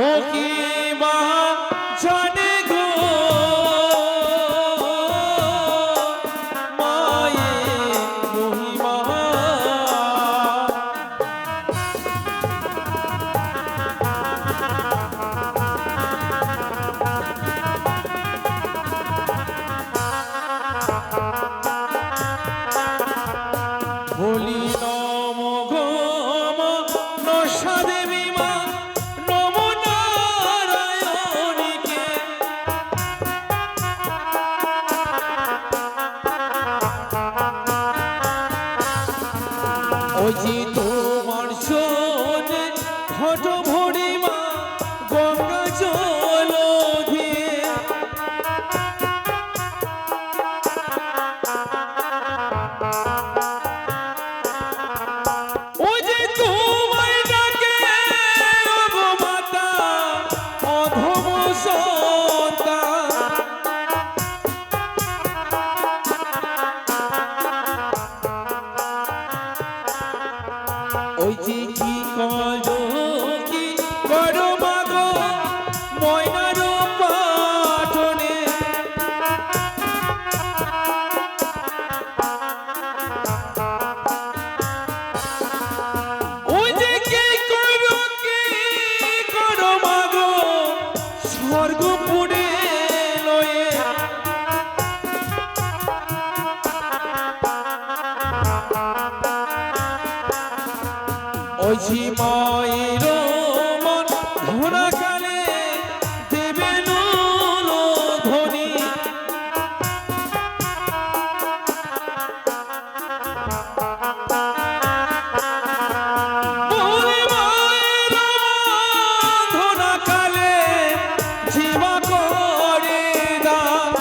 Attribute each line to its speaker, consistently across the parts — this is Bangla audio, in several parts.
Speaker 1: ও কি মা জানে গো মায়ের মহিমা। বলি নম গো মনসা দেবী মা, নম নারায়ণীকে। ওই যে তোমার শোনে ঘট ভরি মা গঙ্গা জল দিয়ে। ওই যে তোমার ডাকে ওগো মাতা অধম সন্তান। ওই যে কি করো কি করো মাগো ময়নার পাঠনে। ওই যে কি করো মাগো স্বর্গপুরে লয়ে। ওই যে মায়ের মন ধরা কালে দেবে ধ্বনি। বলে মায়ের মন ধরা কালে জীবা করে দান।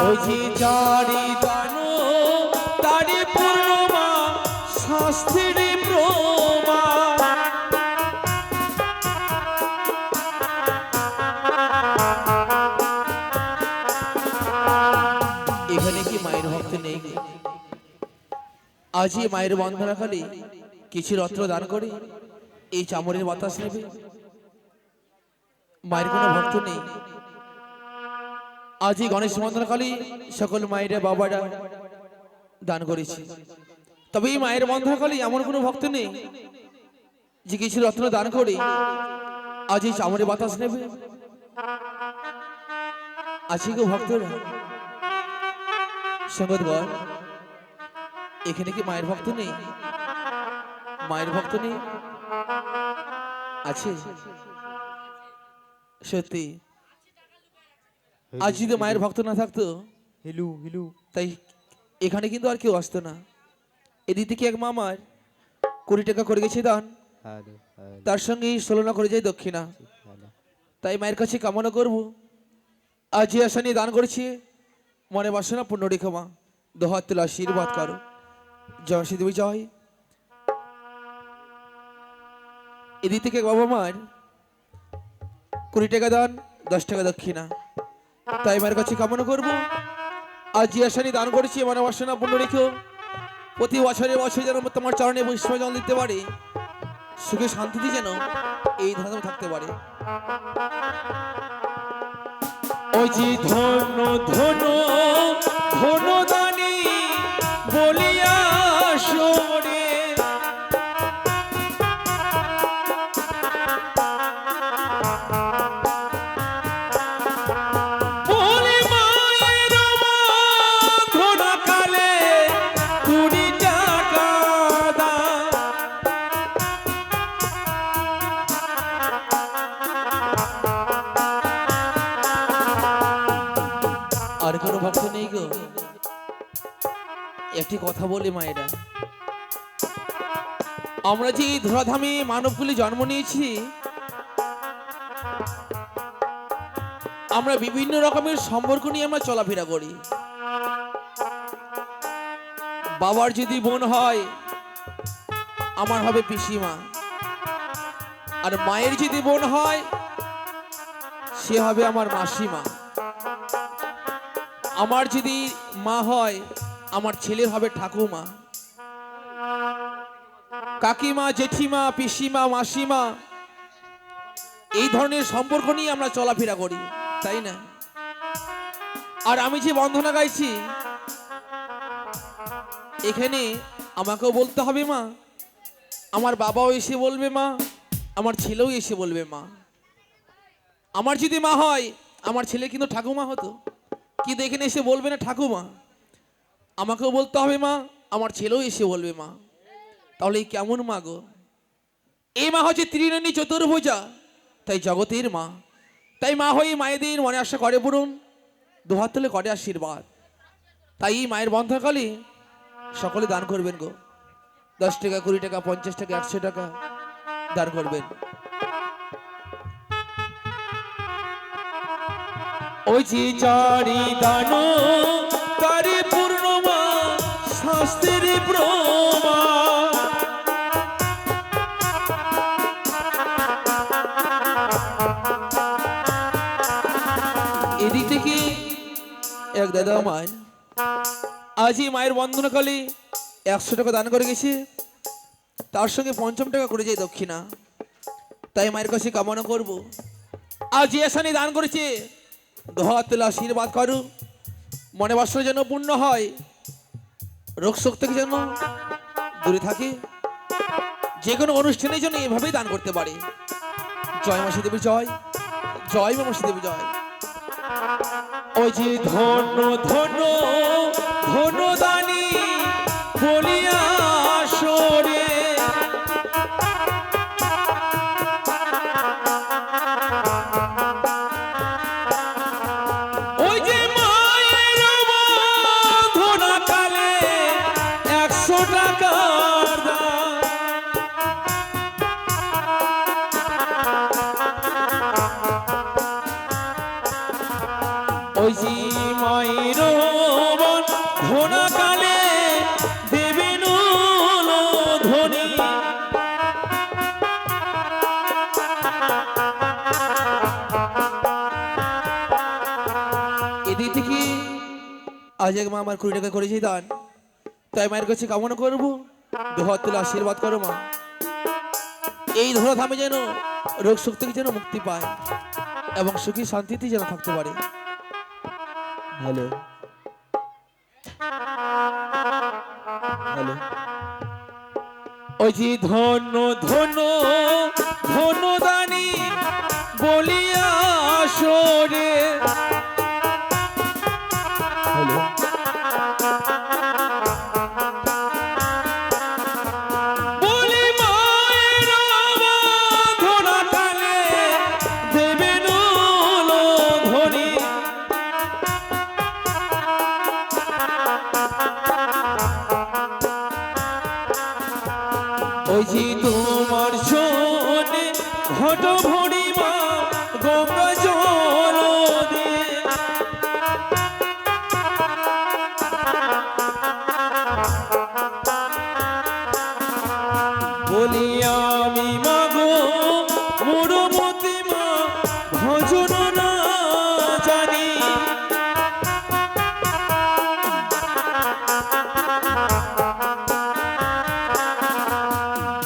Speaker 1: ওই যে যারি দান তারি পূর্ণমা শাস্ত্রের প্রমাণ। এখানে কি মায়ের ভক্ত নেই? আজই মায়ের বন্ধনাকালে কিছু রত্ন দান করে এই চামড়ের বাতাস নেবে। মায়ের কোনো ভক্ত নেই? আজই গণেশ বন্ধনাকালে সকল মায়েরা বাবারা দান করেছে। তবে এই মায়ের বন্ধনাকালে এমন কোনো ভক্ত নেই যে কিছু রত্ন দান করে আজ এই চামড়ে বাতাস নেবে। আছে গো ভক্তরা? সঙ্গতগণ, এখানে কি মায়ের ভক্ত নেই? মায়ের ভক্ত নেই? আছে সত্যি। আজ যদি মায়ের ভক্ত না থাকতো
Speaker 2: হিলু হিলু
Speaker 1: তাই এখানে কিন্তু আর কেউ আসতো না। এদিক থেকে এক মামার 20 টাকা করে গেছে দান, তার সঙ্গে 16 করে যায় দক্ষিণা। তাই মায়ের কাছে কামনা করব আজ যে আশা নিয়ে দান করেছি মনে বাসনা পূর্ণ রেখো মা, দোহাত তুলে আশীর্বাদ করো। জয় শ্রী দেবী জয়। এদিক থেকে বাবা মার 20 টাকা দান, 10 টাকা দক্ষিণা। তাই মায়ের কাছে কামনা করব আজ যে আশা নিয়ে দান করেছি মনে বাসনা পূর্ণ রেখো। প্রতি বছরে বছরে যেন তোমার চরণে বৈষ্ণব জল দিতে পারে, সুখে শান্তিতে যেন এই ধারণ থাকতে পারে। ওই যে ধন্য ধন্য ধন্য দানি বলিয়া শোনে। বলে মায়ের বন্ধনা কালে 20 টাকা দান। আর কোনো ভক্ত নেই গো? একটি কথা বলে মায়েরা, আমরা যে ধরাধামে মানবকুলে জন্ম নিয়েছি, আমরা বিভিন্ন রকমের সম্পর্ক নিয়ে আমরা চলাফেরা করি। বাবার যদি বোন হয় আমার হবে পিসিমা, আর মায়ের যদি বোন হয় সে হবে আমার মাসিমা। আমার যদি মা হয় আমার ছেলের হবে ঠাকুমা, কাকিমা, জেঠিমা, পিসিমা, মাসিমা, এই ধরনের সম্পর্ক নিয়ে আমরা চলাফেরা করি, তাই না? আর আমি যে বন্দনা গাইছি এখানে আমাকেও বলতে হবে মা, আমার বাবাও এসে বলবে মা, আমার ছেলেও এসে বলবে মা। আমার যদি মা হয় আমার ছেলে কিন্তু ঠাকুমা হতো, কিন্তু এখানে এসে বলবে না ঠাকুমা, আমাকেও বলতে হবে মা, আমার ছেলেও এসে বলবে মা। তাহলে এই কেমন মা গো? এই মা হচ্ছে ত্রিনয়নী চতুর্ভুজা, তাই জগতের মা। তাই মা হয়ে মায়েদের মনে আশা করে পূরণ, দুহাত তুলে করে আশীর্বাদ। তাই এই মায়ের বন্ধকালে সকলে দান করবেন গো, 10 টাকা, 20 টাকা, 50 টাকা, 100 টাকা দান করবেন। ওই যে চারি দান তারি পূর্ণমা শাস্ত্রের প্রমাণ, এদিক থেকে এক দাদা মায় আজই মায়ের বন্দনাকালে 100 টাকা দান করে গেছে, তার সঙ্গে 50 টাকা করে যায় দক্ষিণা। তাই মায়ের কাছে কামনা করব, আজ এসানি দান করেছে দুহাত তুলে আশীর্বাদ করো, মনে বাসনা যেন পূর্ণ হয়, রোগ শোক থেকে যেন দূরে থাকে, যে কোনো অনুষ্ঠানে যেন এভাবেই দান করতে পারে। জয় মাসি দেবী জয়, জয় মা মাসি দেবী জয়। ওই যে ধন্য ধন্য ধন্য দানি বলিয়া সরে, ওই যে মায়ের বন্ধনা কালে 100 টাকার দান, ওই যে মায়ের বন্ধনা কালে দেবেন ধ্বনি, এদিক থেকে আজ এক মা আমার 20 টাকা করেছে দান, তাই মায়ের কাছে কামনা করবো, দুহাত তুলে আশীর্বাদ করো মা, এই ধরা ধামে যেন রোগ শোক থেকে যেন মুক্তি পায় এবং সুখী শান্তিতে যেন থাকতে পারে। হ্যালো হ্যালো, ওই যে ধন্য ধন্য ধন্য দানি বলিয়া সরে, হ্যালো, বলি মায়ের বন্ধনা কালে দেবেন ধ্বনি, ওই যে তোমার শোনে ঘট ভরি মা গঙ্গা জল দিয়ে, বলি আমি মাগো মোরমতি মা ভজন না জানি,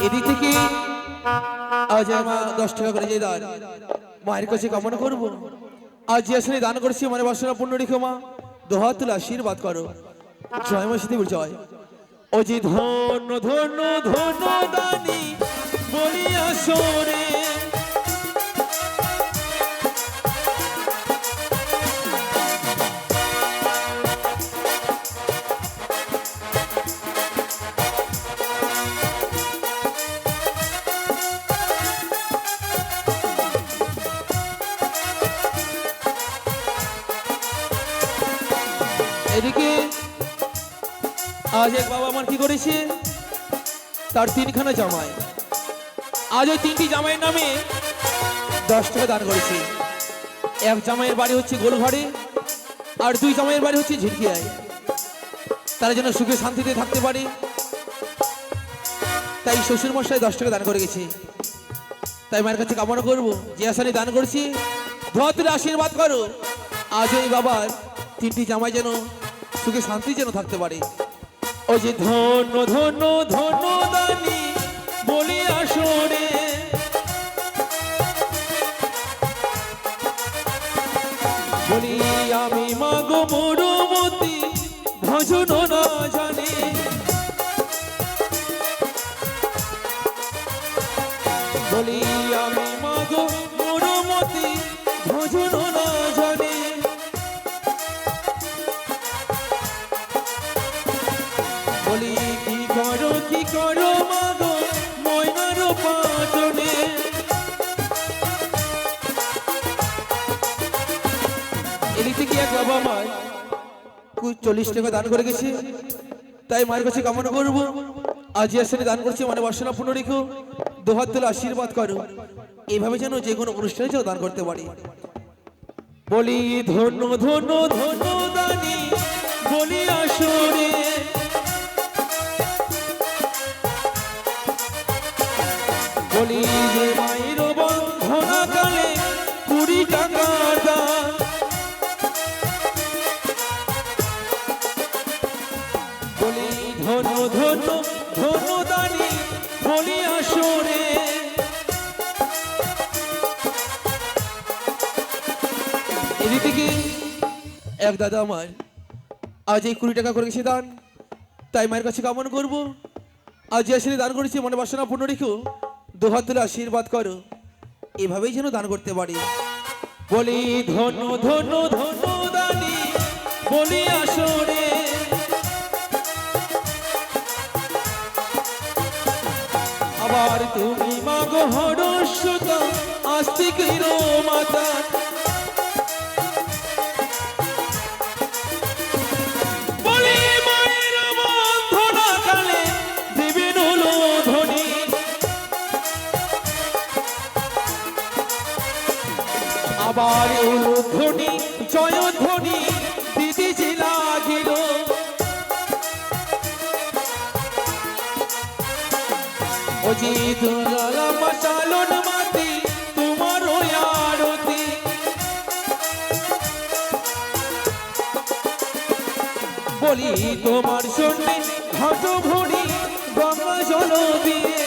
Speaker 1: এদিক থেকে আজ আমার 10 টাকা করে যে দান মায়ের কাছে কামনা করবো, আজ যে আসলে দান করছি মানে বাসনা পূর্ণ রেখো মা, দুহাত তুলে আশীর্বাদ করো। জয় মা সীতাবুর জয়। ও যে ধন্য ধন্য ধন্য দানি বলিয়া সরে, এদিকে আজ এক বাবা আমার কি করেছে, তার 3খানা জামাই, আজ ওই 3টি জামাইয়ের নামে 10 টাকা দান করেছে। এক জামাইয়ের বাড়ি হচ্ছে গোলঘরে, আর 2 জামাইয়ের বাড়ি হচ্ছে ঝিরকিয়ায়, তারা যেন সুখে শান্তিতে থাকতে পারে, তাই শ্বশুর মশাই 10 টাকা দান করে গেছে। তাই মায়ের কাছে কামনা করবো, যে আসানি দান করছি ধোয়া তুলে আশীর্বাদ করো, আজ ওই বাবার 3টি জামাই যেন সুখে শান্তি যেন থাকতে পারে। ওই যে ধন্য ধন্য ধন্য দানি বলি আসরে, বলি আমি মাগো মরুমতি ভজন না জানি, বলি আমি মাগো মরুমতি ভজন না জানি। বলি কি করো মাগো ময়নার পাটনে, এদিক থেকে এক বাবা মায় 40 টাকা দান করে গেছে, তাই মায়ের কাছে কামনা করবো আজ আসলে দান করছে মানে বাসনা পূর্ণ রেখো, দুহাত তুলে আশীর্বাদ করো, এইভাবে যেন যে কোনো অনুষ্ঠানে যেন দান করতে পারি। বলি ধন্য ধন্য ধন্য দানি বলি আসরে, বলি যে মায়ের বন্ধনা কালে 20 টাকা দান, বলি ধন্য ধন্য ধন্য দানি বলি আসরে। এদিকে এক দাদা আমার আজ এই 20 টাকা করে গেছে দান, তাই মায়ের কাছে কামনা করবো আজ আসলে দান করেছি মনে বাসনা পূর্ণ রেখো, দুহাত তুলে আশীর্বাদ করো, এভাবেই যেন দান করতে পারি। বলি ধন্য ধন্য ধন্য দানি বলি আসরে, আবার তুমি মাগো হরস্বতা আস্তিকের মাতা, বলি মায়ের বন্ধনা কালে দেবেন হলো ধনী, আবার ধ্বনি জয় ধ্বনি দিদি যে লাগিল, ও জি দুলালা মশালন মাতি তোমার আরতি, বলি তোমার সন্নি ঘট ভরি গঙ্গা জল দিয়ে,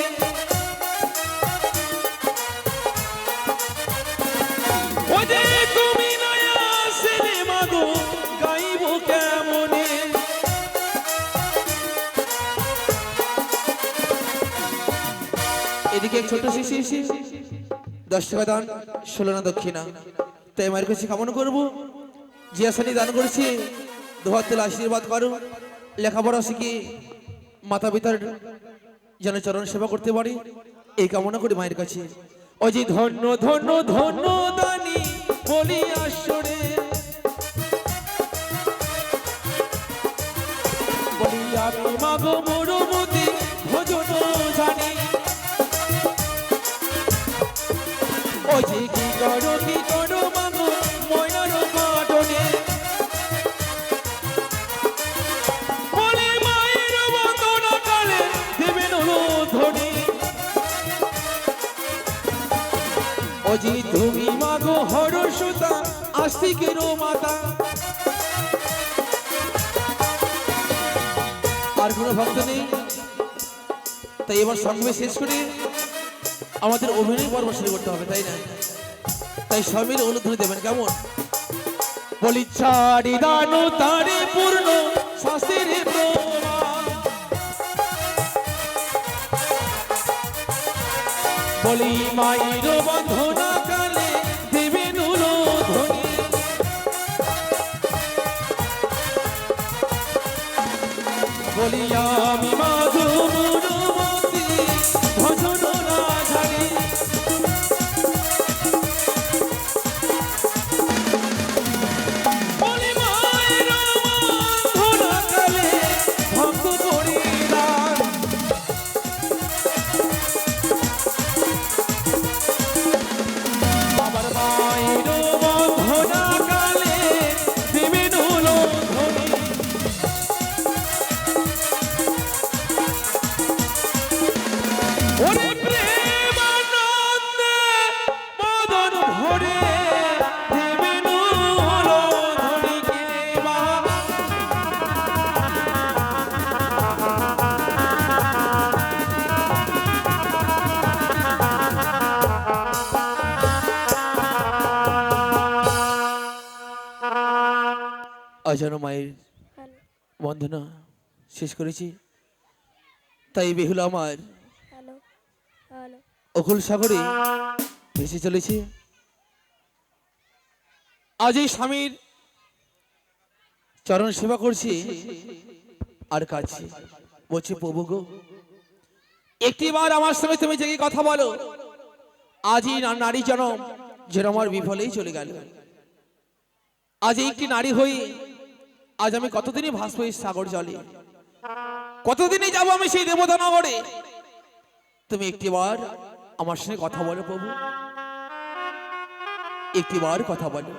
Speaker 1: ও যে তুমি নয়া আসলে মাগো গাইব কেমনে, এদিকে এক ছোট শিশু এসে 10 টাকা দান 16 না দক্ষিণা, তাই মায়ের কাছে কামনা করবো যে আসলে দান করেছে দুহাত তুলে আশীর্বাদ করো, লেখাপড়া শিখে মাতা পিতার যেন চরণ সেবা করতে পারি, এই কামনা করি মায়ের কাছে। ওই যে ধন্য ধন্য ধন্য দানি বলি আসরে, বলি আমি মাগো মরুমতি ভজন জানি, ওই যে কি করো মাগো ময়নার পাটনে, বলি মায়ের বন্দনা কালে দেবেন হলো ধনী, ও যে তুমি মাগো হরস্বতা আস্তিকের মাতা। আর কোনো ভক্ত নেই, তাই এবার সংগ্রাম শেষ করে আমাদের অভিনয় পর্ব শুরু করতে হবে, তাই না? তাই সবাই অনুধ্বনি দেবেন কেমন? বলি চারি দানো তারে পূর্ণ শাস্ত্রের প্রমাণ, বলি মায়ের বন্ধনা কালে দেবেন হলো ধনী, বলি আমি মাধু মরুমতি ভজন না জানি, বলি মায়ের বন্ধনা কালে ভক্ত করি দান, আবার মায়ের বন্ধনা কালে দেবেন হলো ধনী, অজানো মায়ের
Speaker 2: হ্যালো
Speaker 1: বন্দনা শেষ করেছি, তাই বেহুলা আমার
Speaker 2: হ্যালো হ্যালো
Speaker 1: অকুল সাগরে ভেসে চলেছে। আজ এই স্বামীর চরণ সেবা করছি আর কাছে বলছে, প্রভু গো, একটিবার আমার সঙ্গে তুমি জেগে কথা বলো। আজই নারী জনম যেন আমার বিফলেই চলে গেল। আজ একটি নারী হই, আজ আমি কতদিনই ভাসবো এই সাগর জলে, কতদিনই যাবো আমি সেই দেবতা নগরে। তুমি একটিবার আমার সঙ্গে কথা বলো প্রভু, একটিবার কথা বলো।